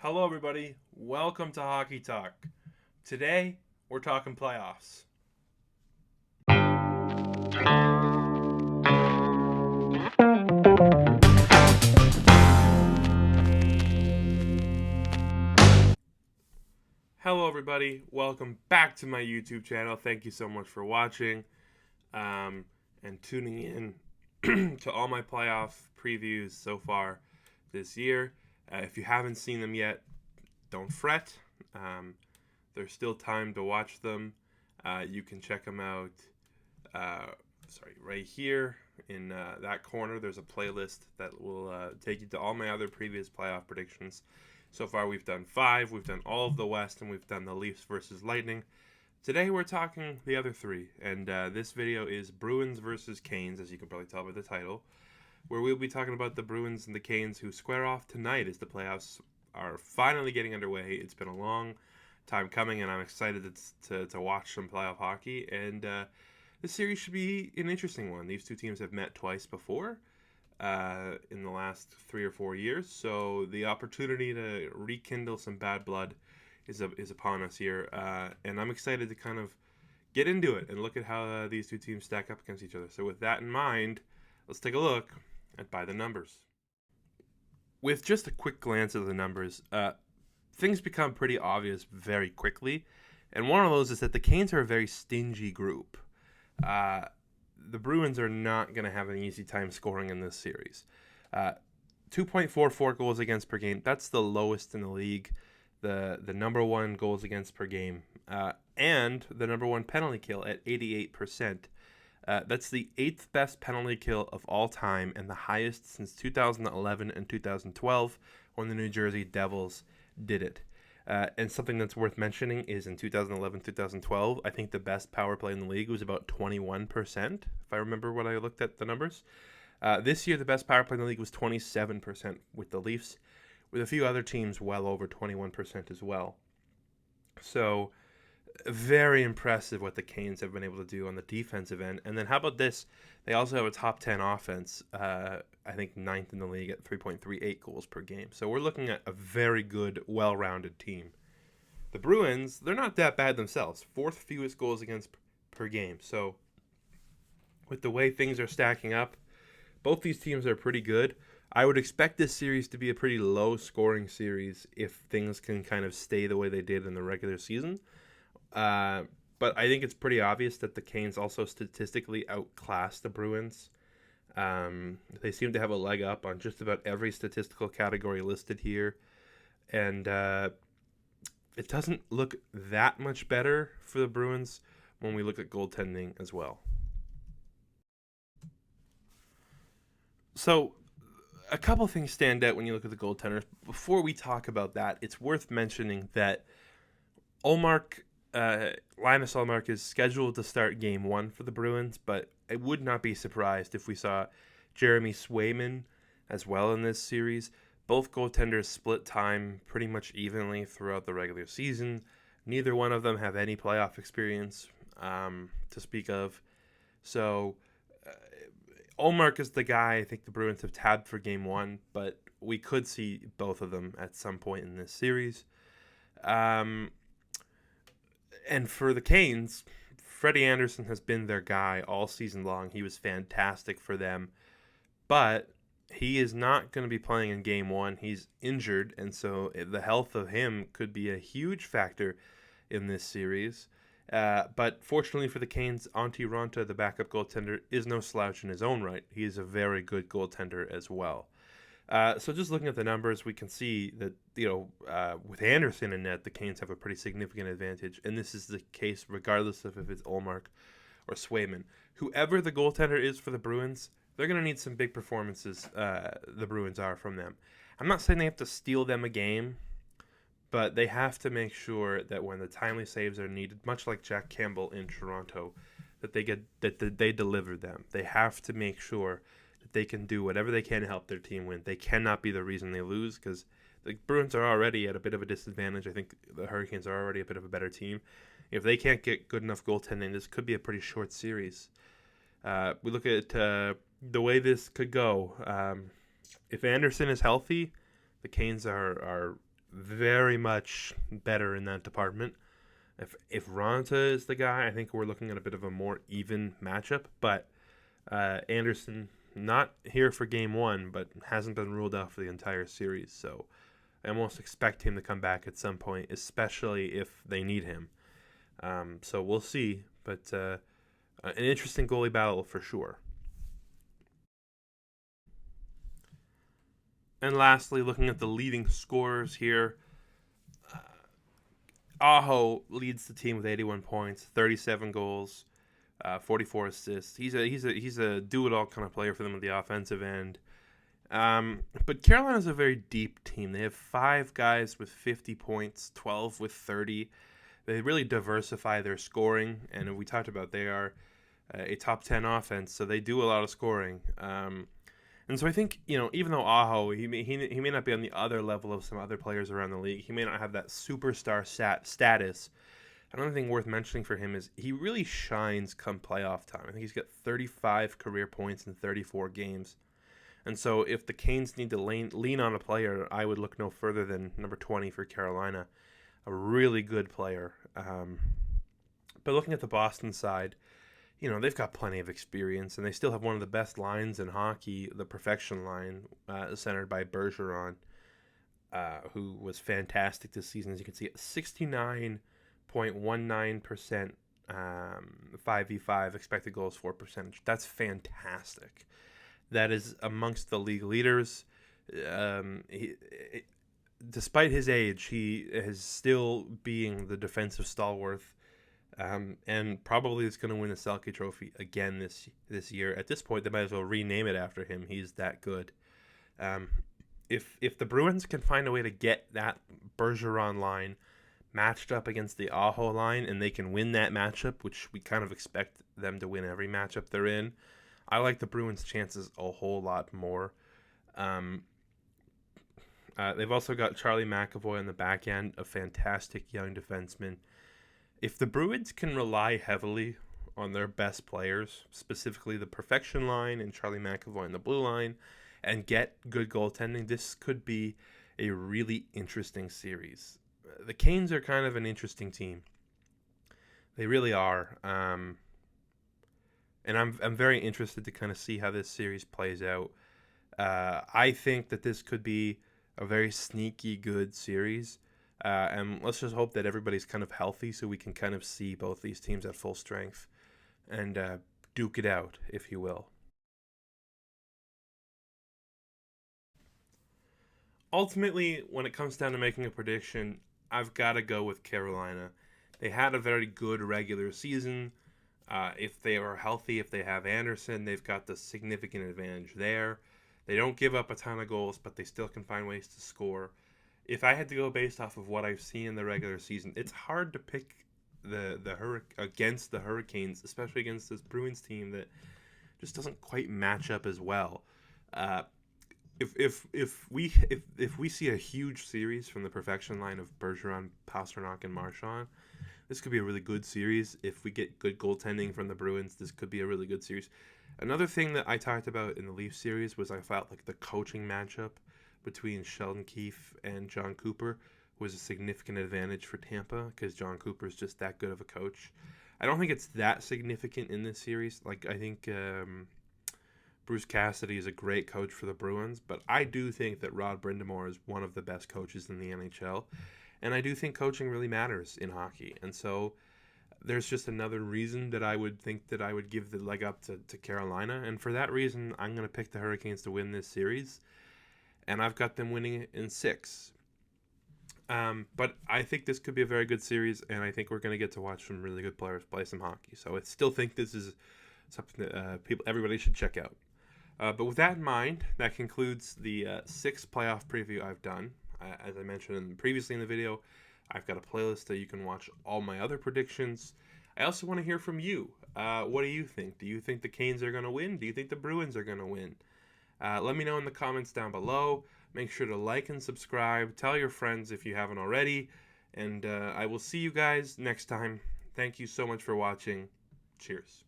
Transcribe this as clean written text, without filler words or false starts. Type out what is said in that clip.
Hello, everybody. Welcome to Hockey Talk. Today, we're talking playoffs. Hello, everybody. Welcome back to my YouTube channel. Thank you so much for watching and tuning in to all my playoff previews so far this year. If you haven't seen them yet, don't fret. There's still time to watch them. You can check them out. Right here in that corner, there's a playlist that will take you to all my other previous playoff predictions. So far, we've done 5. We've done all of the West, and we've done the Leafs versus Lightning. Today, we're talking the other 3, and this video is Bruins versus Canes, as you can probably tell by the title, where we'll be talking about the Bruins and the Canes who square off tonight as the playoffs are finally getting underway. It's been a long time coming, and I'm excited to watch some playoff hockey, and this series should be an interesting one. These two teams have met twice before in the last 3 or 4 years, so the opportunity to rekindle some bad blood is upon us here, and I'm excited to kind of get into it and look at how these two teams stack up against each other. So with that in mind, let's take a look at by the numbers. With just a quick glance at the numbers, things become pretty obvious very quickly, and one of those is that the Canes are a very stingy group. The Bruins are not going to have an easy time scoring in this series. 2.44 goals against per game. That's the lowest in the league. The number 1 goals against per game. And the number 1 penalty kill at 88%. That's the 8th best penalty kill of all time and the highest since 2011 and 2012 when the New Jersey Devils did it. And something that's worth mentioning is in 2011-2012, I think the best power play in the league was about 21%, if I remember when I looked at the numbers. This year, the best power play in the league was 27% with the Leafs, with a few other teams well over 21% as well. So, very impressive what the Canes have been able to do on the defensive end. And then how about this? They also have a top 10 offense, I think 9th in the league at 3.38 goals per game. So we're looking at a very good, well-rounded team. The Bruins, they're not that bad themselves. 4th fewest goals against per game. So with the way things are stacking up, both these teams are pretty good. I would expect this series to be a pretty low-scoring series if things can kind of stay the way they did in the regular season. But I think it's pretty obvious that the Canes also statistically outclass the Bruins. They seem to have a leg up on just about every statistical category listed here. And it doesn't look that much better for the Bruins when we look at goaltending as well. So a couple things stand out when you look at the goaltenders. Before we talk about that, it's worth mentioning that Linus Ullmark is scheduled to start Game 1 for the Bruins, but I would not be surprised if we saw Jeremy Swayman as well in this series. Both goaltenders split time pretty much evenly throughout the regular season. Neither one of them have any playoff experience to speak of. So Ullmark is the guy I think the Bruins have tabbed for Game 1, but we could see both of them at some point in this series. And for the Canes, Freddie Anderson has been their guy all season long. He was fantastic for them. But he is not going to be playing in Game 1. He's injured, and so the health of him could be a huge factor in this series. But fortunately for the Canes, Antti Raanta, the backup goaltender, is no slouch in his own right. He is a very good goaltender as well. So just looking at the numbers, we can see that, with Anderson in net, the Canes have a pretty significant advantage. And this is the case regardless of if it's Ullmark or Swayman. Whoever the goaltender is for the Bruins, they're going to need some big performances, the Bruins are, from them. I'm not saying they have to steal them a game, but they have to make sure that when the timely saves are needed, much like Jack Campbell in Toronto, that they deliver them. They have to make sure that they can do whatever they can to help their team win. They cannot be the reason they lose, because the Bruins are already at a bit of a disadvantage. I think the Hurricanes are already a bit of a better team. If they can't get good enough goaltending, this could be a pretty short series. We look at the way this could go. If Anderson is healthy, the Canes are very much better in that department. If Ronta is the guy, I think we're looking at a bit of a more even matchup. But Anderson not here for game one, but hasn't been ruled out for the entire series. So I almost expect him to come back at some point, especially if they need him. So we'll see. But an interesting goalie battle for sure. And lastly, looking at the leading scorers here, Aho leads the team with 81 points, 37 goals, 44 assists. He's a do it all kind of player for them at the offensive end. But Carolina's a very deep team. They have 5 guys with 50 points, 12 with 30. They really diversify their scoring, and we talked about they are a top 10 offense, so they do a lot of scoring. And so I think, even though Aho, he may not be on the other level of some other players around the league, he may not have that superstar status. Another thing worth mentioning for him is he really shines come playoff time. I think he's got 35 career points in 34 games. And so if the Canes need to lean on a player, I would look no further than number 20 for Carolina, a really good player. But looking at the Boston side, they've got plenty of experience, and they still have one of the best lines in hockey, the perfection line, centered by Bergeron, who was fantastic this season. As you can see, 69.19% 5v5 expected goals for percentage. That's fantastic. That is amongst the league leaders. Despite his age, he is still being the defensive stalwart. And probably is going to win a Selke Trophy again this year. At this point, they might as well rename it after him. He's that good. If the Bruins can find a way to get that Bergeron line matched up against the Aho line, and they can win that matchup, which we kind of expect them to win every matchup they're in, I like the Bruins' chances a whole lot more. They've also got Charlie McAvoy on the back end, a fantastic young defenseman. If the Bruins can rely heavily on their best players, specifically the perfection line and Charlie McAvoy on the blue line, and get good goaltending, this could be a really interesting series. The Canes are kind of an interesting team. They really are. And I'm very interested to kind of see how this series plays out. I think that this could be a very sneaky good series. And let's just hope that everybody's kind of healthy so we can kind of see both these teams at full strength and duke it out, if you will. Ultimately, when it comes down to making a prediction, I've got to go with Carolina. They had a very good regular season. If they are healthy, if they have Anderson, they've got the significant advantage there. They don't give up a ton of goals, but they still can find ways to score. If I had to go based off of what I've seen in the regular season, it's hard to pick against the Hurricanes, especially against this Bruins team that just doesn't quite match up as well. If we see a huge series from the perfection line of Bergeron, Pastrnak, and Marchand, this could be a really good series. If we get good goaltending from the Bruins, this could be a really good series. Another thing that I talked about in the Leafs series was I felt like the coaching matchup between Sheldon Keefe and John Cooper was a significant advantage for Tampa because John Cooper is just that good of a coach. I don't think it's that significant in this series. Like, I think Bruce Cassidy is a great coach for the Bruins, but I do think that Rod Brind'Amour is one of the best coaches in the NHL, and I do think coaching really matters in hockey. And so there's just another reason that I would think that I would give the leg up to Carolina, and for that reason, I'm going to pick the Hurricanes to win this series. And I've got them winning in 6. But I think this could be a very good series, and I think we're going to get to watch some really good players play some hockey. So I still think this is something that everybody should check out. But with that in mind, that concludes the 6th playoff preview I've done. As I mentioned previously in the video, I've got a playlist that you can watch all my other predictions. I also want to hear from you. What do you think? Do you think the Canes are going to win? Do you think the Bruins are going to win? Let me know in the comments down below. Make sure to like and subscribe. Tell your friends if you haven't already. And I will see you guys next time. Thank you so much for watching. Cheers.